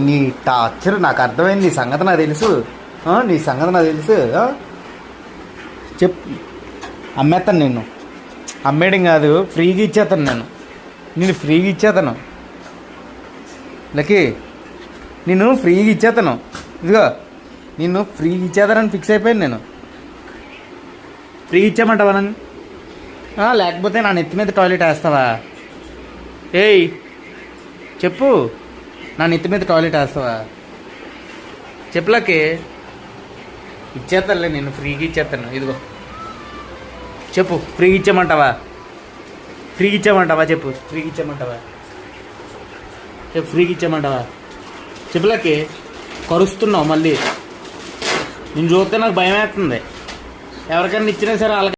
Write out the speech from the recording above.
నీ టార్చర్ నాకు అర్థమైంది. నీ సంగతి నాకు తెలుసు. నీ సంగతి నాకు తెలుసు. అమ్మేస్తాను నిన్ను. అమ్మేయడం కాదు, ఫ్రీగా ఇచ్చేస్తాను నేను ఫ్రీగా ఇచ్చేస్తాను. లక్కీ నిన్ను ఫ్రీగా ఇచ్చేస్తాను. ఇదిగో నిన్ను ఫ్రీగా ఇచ్చేస్తానని ఫిక్స్ అయిపోయాను నేను. ఫ్రీగా ఇచ్చామంటావా నన్ను? లేకపోతే నా నెత్తి మీద టాయిలెట్ వేస్తావా? ఏయ్ చెప్పు, నా నెత్తి మీద టాయిలెట్ వేస్తావా? చెప్పులకి ఇచ్చేస్తానులే, నేను ఫ్రీగా ఇచ్చేస్తాను. ఇదిగో చెప్పు, ఫ్రీగా ఇచ్చామంటావా? ఫ్రీగా ఇచ్చామంటావా? చెప్పు, ఫ్రీగా ఇచ్చామంటావా? చెప్పు, ఫ్రీగా ఇచ్చామంటావా? చెప్పులకి కరుస్తున్నావు మళ్ళీ. నేను చూస్తే నాకు భయం వేస్తుంది. ఎవరికైనా ఇచ్చినా సరే వాళ్ళకి